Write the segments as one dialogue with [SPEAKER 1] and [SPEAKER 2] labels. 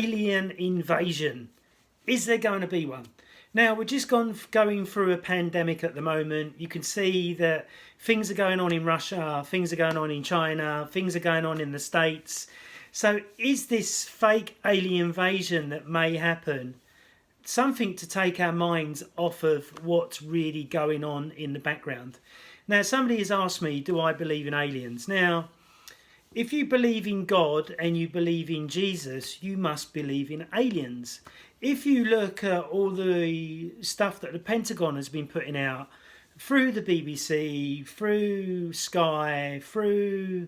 [SPEAKER 1] Alien invasion. Is there going to be one? Now, we're just going through a pandemic at the moment. You can see that things are going on in Russia, things are going on in China, things are going on in the States. So is this fake alien invasion that may happen something to take our minds off of what's really going on in the background? Now, somebody has asked me, do I believe in aliens? Now, if you believe in God and you believe in Jesus, you must believe in aliens. If you look at all the stuff that the Pentagon has been putting out through the BBC, through Sky, through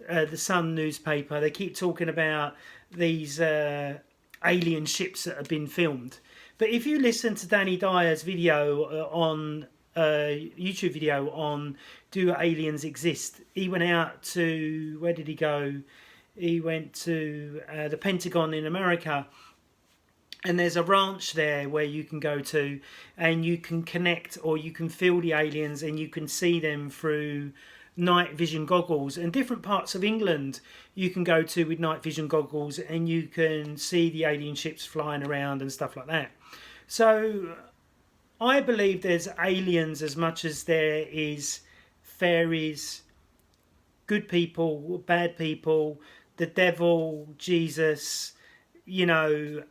[SPEAKER 1] the Sun newspaper, they keep talking about these alien ships that have been filmed. But if you listen to Danny Dyer's video on YouTube video on do aliens exist, he went out to, where did he go? He went to the Pentagon in America, and there's a ranch there where you can go to and you can connect, or you can feel the aliens and you can see them through night vision goggles. And different parts of England you can go to with night vision goggles and you can see the alien ships flying around and stuff like that. So I believe there's aliens as much as there is fairies, good people, bad people, the devil, Jesus, you know.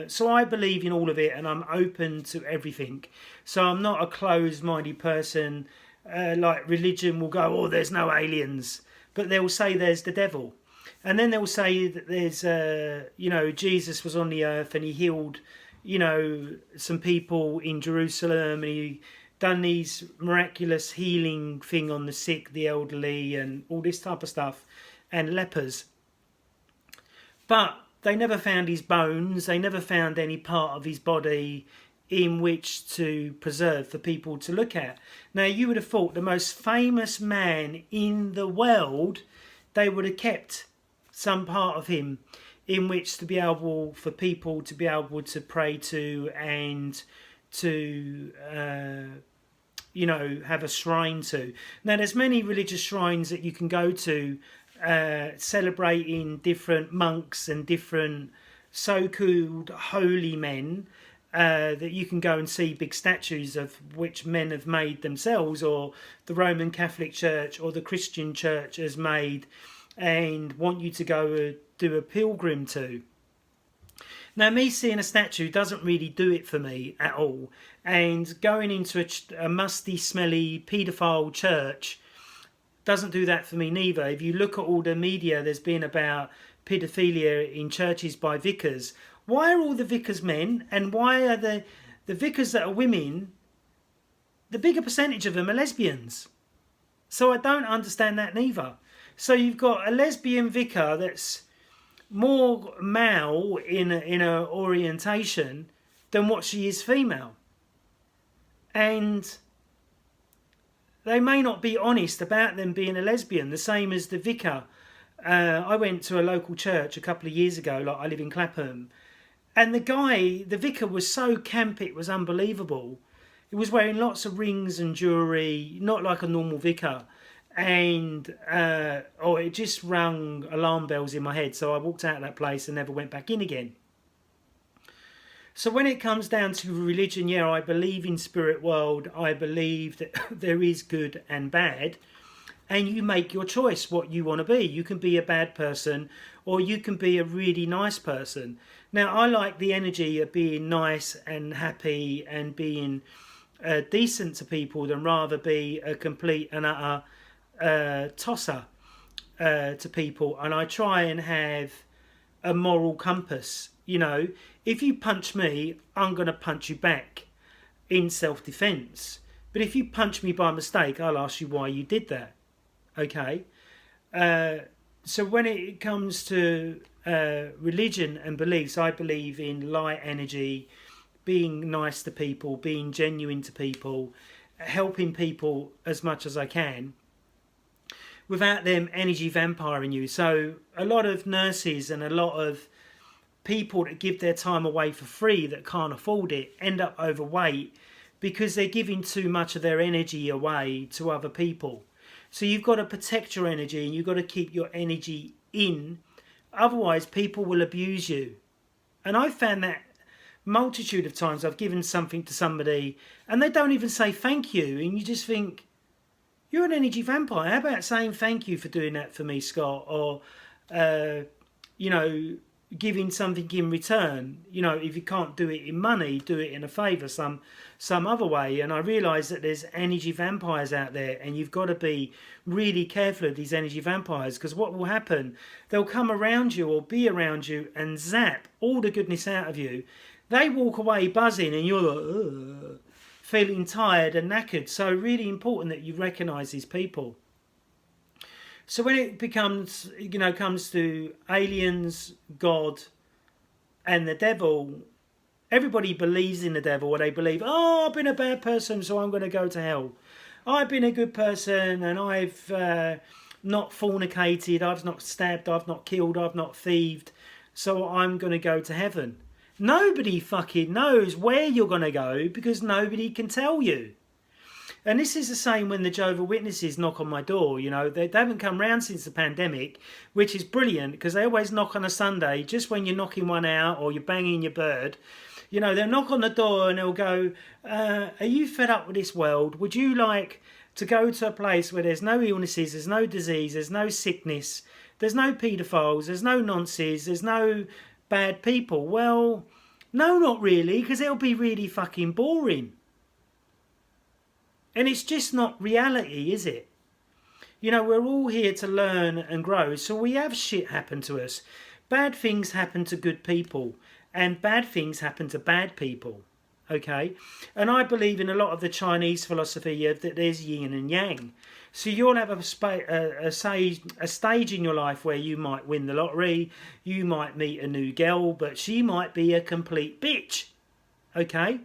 [SPEAKER 1] So I believe in all of it and I'm open to everything. So I'm not a closed-minded person. Like religion will go, oh, there's no aliens. But they'll say there's the devil. And then they'll say that there's, you know, Jesus was on the earth and he healed, you know, some people in Jerusalem, and he done these miraculous healing thing on the sick, the elderly, and all this type of stuff, and lepers. But they never found his bones. They never found any part of his body in which to preserve for people to look at. Now, you would have thought the most famous man in the world, they would have kept some part of him in which to be able for people to be able to pray to and to you know, have a shrine to. Now, there's many religious shrines that you can go to celebrating different monks and different so-called holy men that you can go and see big statues of which men have made themselves, or the Roman Catholic Church or the Christian Church has made, and want you to go do a pilgrim to. Now, me seeing a statue doesn't really do it for me at all, and going into a musty, smelly, paedophile church doesn't do that for me neither. If you look at all the media there's been about paedophilia in churches by vicars, why are all the vicars men, and why are the vicars that are women, the bigger percentage of them are lesbians? So I don't understand that neither. So you've got a lesbian vicar that's more male in her orientation than what she is female. And they may not be honest about them being a lesbian, the same as the vicar. I went to a local church a couple of years ago, like I live in Clapham, and the vicar was so camp, it was unbelievable. He was wearing lots of rings and jewellery, not like a normal vicar. And it just rang alarm bells in my head. So I walked out of that place and never went back in again. So when it comes down to religion, yeah, I believe in spirit world. I believe that there is good and bad. And you make your choice what you want to be. You can be a bad person or you can be a really nice person. Now, I like the energy of being nice and happy and being decent to people than rather be a complete and utter tosser to people. And I try and have a moral compass. You know, if you punch me, I'm going to punch you back in self-defense. But if you punch me by mistake, I'll ask you why you did that. Okay? So when it comes to religion and beliefs, I believe in light energy, being nice to people, being genuine to people, helping people as much as I can, without them energy vampiring you. So a lot of nurses and a lot of people that give their time away for free that can't afford it end up overweight because they're giving too much of their energy away to other people. So you've got to protect your energy and you've got to keep your energy in. Otherwise, people will abuse you. And I found that multitude of times I've given something to somebody and they don't even say thank you, and you just think, you're an energy vampire. How about saying thank you for doing that for me, Scott? Or, you know, giving something in return. You know, if you can't do it in money, do it in a favour, some other way. And I realise that there's energy vampires out there, and you've got to be really careful of these energy vampires, because what will happen, they'll come around you or be around you and zap all the goodness out of you. They walk away buzzing and you're like, ugh, feeling tired and knackered. So really important that you recognise these people. So when it becomes, you know, comes to aliens, God, and the devil, everybody believes in the devil, or they believe, oh, I've been a bad person, so I'm going to go to hell. I've been a good person, and I've not fornicated, I've not stabbed, I've not killed, I've not thieved, so I'm going to go to heaven. Nobody fucking knows where you're going to go, because nobody can tell you. And this is the same when the Jehovah's Witnesses knock on my door. You know, they haven't come round since the pandemic, which is brilliant, because they always knock on a Sunday, just when you're knocking one out or you're banging your bird. You know, they'll knock on the door and they'll go, are you fed up with this world? Would you like to go to a place where there's no illnesses, there's no disease, there's no sickness, there's no paedophiles, there's no nonsense, there's no bad people? Well, no, not really, because it'll be really fucking boring. And it's just not reality, is it? You know, we're all here to learn and grow, so we have shit happen to us. Bad things happen to good people, and bad things happen to bad people, okay? And I believe in a lot of the Chinese philosophy of that there's yin and yang. So you'll have a stage in your life where you might win the lottery, you might meet a new girl, but she might be a complete bitch, okay?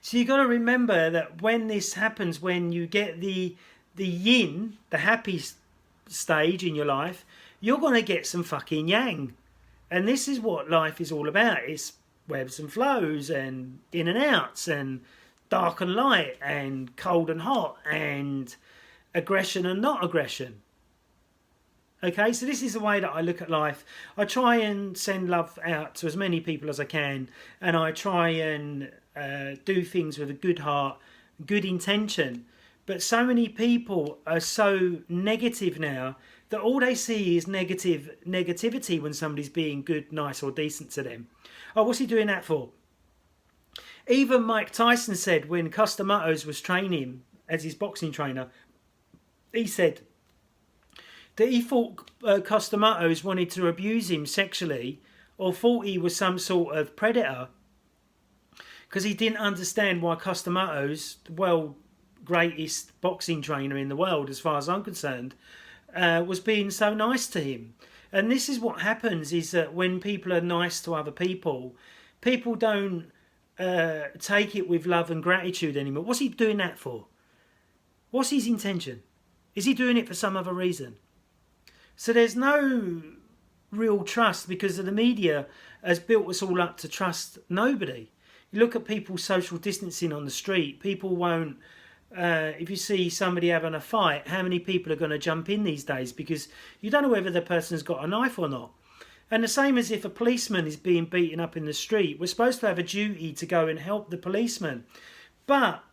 [SPEAKER 1] So you've got to remember that when this happens, when you get the yin, the happy stage in your life, you're going to get some fucking yang. And this is what life is all about. It's webs and flows and in and outs and dark and light and cold and hot and aggression and not aggression. Okay, so this is the way that I look at life. I try and send love out to as many people as I can, and I try and do things with a good heart, good intention. But so many people are so negative now that all they see is negativity when somebody's being good, nice or decent to them. Oh, what's he doing that for? Even Mike Tyson said when Customatos was training as his boxing trainer, he said that he thought Customatos wanted to abuse him sexually, or thought he was some sort of predator, because he didn't understand why Customatos, the world greatest boxing trainer in the world as far as I'm concerned, was being so nice to him. And this is what happens, is that when people are nice to other people, people don't take it with love and gratitude anymore. What's he doing that for? What's his intention? Is he doing it for some other reason? So there's no real trust, because the media has built us all up to trust nobody. You look at people social distancing on the street, people won't, if you see somebody having a fight, how many people are going to jump in these days, because you don't know whether the person's got a knife or not. And the same as if a policeman is being beaten up in the street, we're supposed to have a duty to go and help the policeman. But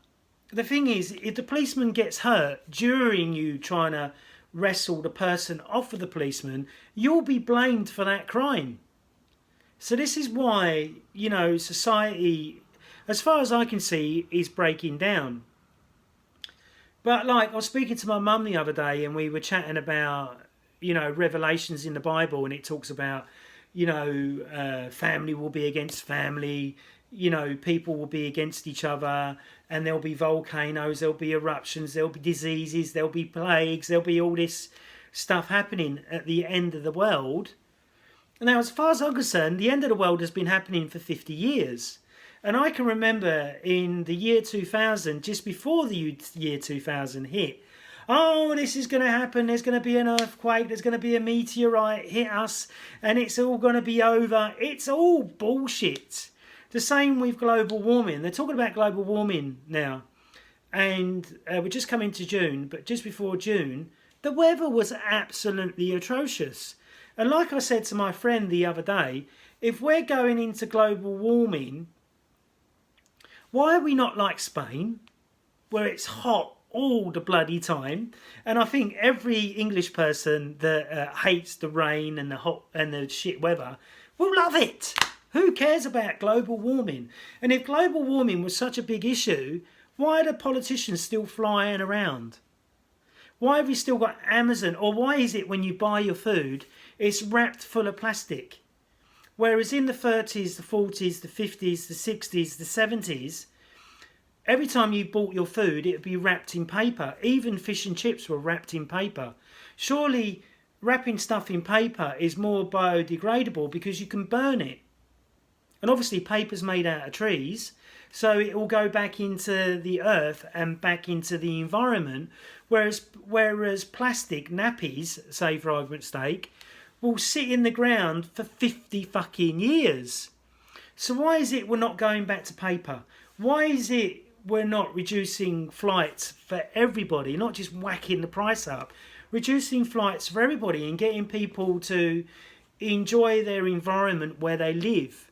[SPEAKER 1] the thing is, if the policeman gets hurt during you trying to wrestle the person off of the policeman, you'll be blamed for that crime. So this is why, you know, society, as far as I can see, is breaking down. But like, I was speaking to my mum the other day, and we were chatting about, you know, revelations in the Bible, and it talks about, you know, family will be against family, you know, people will be against each other, and there'll be volcanoes, there'll be eruptions, there'll be diseases, there'll be plagues, there'll be all this stuff happening at the end of the world. Now, as far as I'm concerned, the end of the world has been happening for 50 years. And I can remember in the year 2000, just before the year 2000 hit, oh, this is going to happen, there's going to be an earthquake, there's going to be a meteorite hit us, and it's all going to be over. It's all bullshit. The same with global warming. They're talking about global warming now. And we're just coming to June, but just before June, the weather was absolutely atrocious. And like I said to my friend the other day, if we're going into global warming, why are we not like Spain, where it's hot all the bloody time? And I think every English person that hates the rain and the hot and the shit weather will love it. Who cares about global warming? And if global warming was such a big issue, why are the politicians still flying around? Why have we still got Amazon? Or why is it when you buy your food, it's wrapped full of plastic? Whereas in the 30s, the 40s, the 50s, the 60s, the 70s, every time you bought your food, it would be wrapped in paper. Even fish and chips were wrapped in paper. Surely wrapping stuff in paper is more biodegradable because you can burn it. And obviously paper's made out of trees, so it will go back into the earth and back into the environment, whereas plastic nappies, say for argument's sake, will sit in the ground for 50 fucking years. So why is it we're not going back to paper? Why is it we're not reducing flights for everybody, not just whacking the price up, reducing flights for everybody and getting people to enjoy their environment where they live?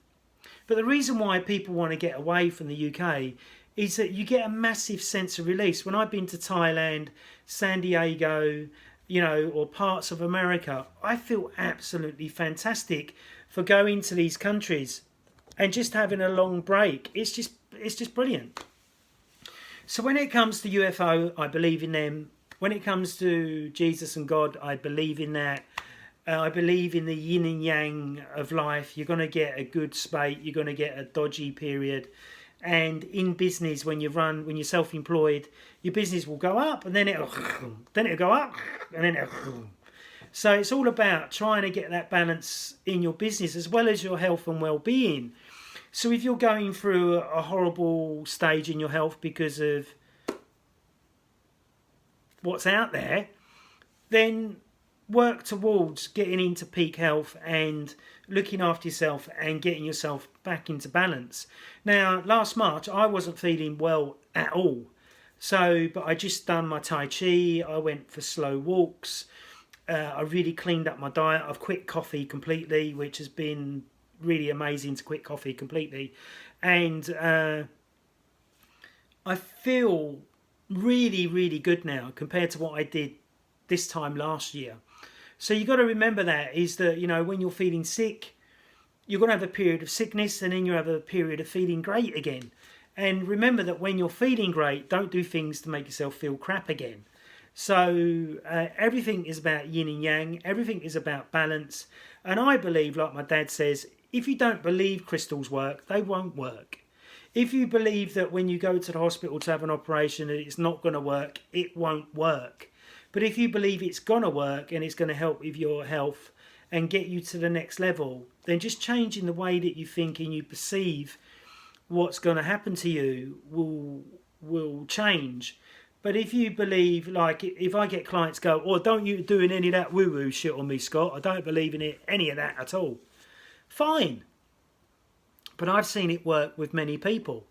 [SPEAKER 1] But the reason why people want to get away from the UK is that you get a massive sense of release. When I've been to Thailand, San Diego, you know, or parts of America, I feel absolutely fantastic for going to these countries and just having a long break. It's just brilliant. So when it comes to UFO, I believe in them. When it comes to Jesus and God, I believe in that. I believe in the yin and yang of life. You're going to get a good spate. You're going to get a dodgy period. And in business, when you're self-employed, your business will go up and then it'll go up and then it'll. So it's all about trying to get that balance in your business as well as your health and well-being. So if you're going through a horrible stage in your health because of what's out there, then work towards getting into peak health and looking after yourself and getting yourself back into balance. Now, last March, I wasn't feeling well at all. But I just done my Tai Chi. I went for slow walks. I really cleaned up my diet. I've quit coffee completely, which has been really amazing to quit coffee completely. And I feel really, really good now compared to what I did this time last year. So you've got to remember that is that, you know, when you're feeling sick, you're going to have a period of sickness and then you have a period of feeling great again. And remember that when you're feeling great, don't do things to make yourself feel crap again. So everything is about yin and yang. Everything is about balance. And I believe, like my dad says, if you don't believe crystals work, they won't work. If you believe that when you go to the hospital to have an operation that it's not going to work, it won't work. But if you believe it's going to work and it's going to help with your health and get you to the next level, then just changing the way that you think and you perceive what's going to happen to you will change. But if you believe, like if I get clients go, oh, don't you doing any of that woo-woo shit on me, Scott, I don't believe in it, any of that at all. Fine. But I've seen it work with many people.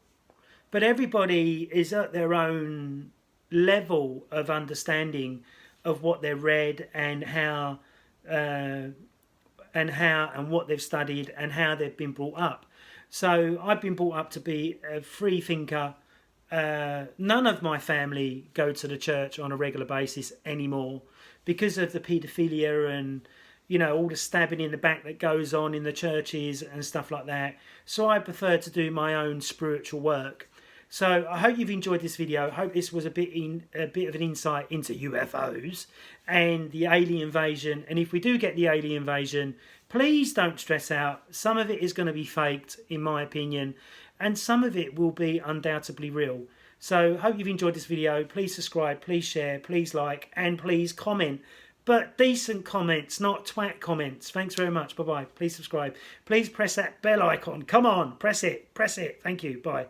[SPEAKER 1] But everybody is at their own level of understanding of what they've read and how and what they've studied and how they've been brought up. So I've been brought up to be a free thinker. None of my family go to the church on a regular basis anymore because of the paedophilia and, you know, all the stabbing in the back that goes on in the churches and stuff like that. So I prefer to do my own spiritual work. So I hope you've enjoyed this video. I hope this was a bit of an insight into UFOs and the alien invasion. And if we do get the alien invasion, please don't stress out. Some of it is going to be faked, in my opinion, and some of it will be undoubtedly real. So hope you've enjoyed this video. Please subscribe, please share, please like, and please comment. But decent comments, not twat comments. Thanks very much. Bye-bye. Please subscribe. Please press that bell icon. Come on, press it. Press it. Thank you. Bye.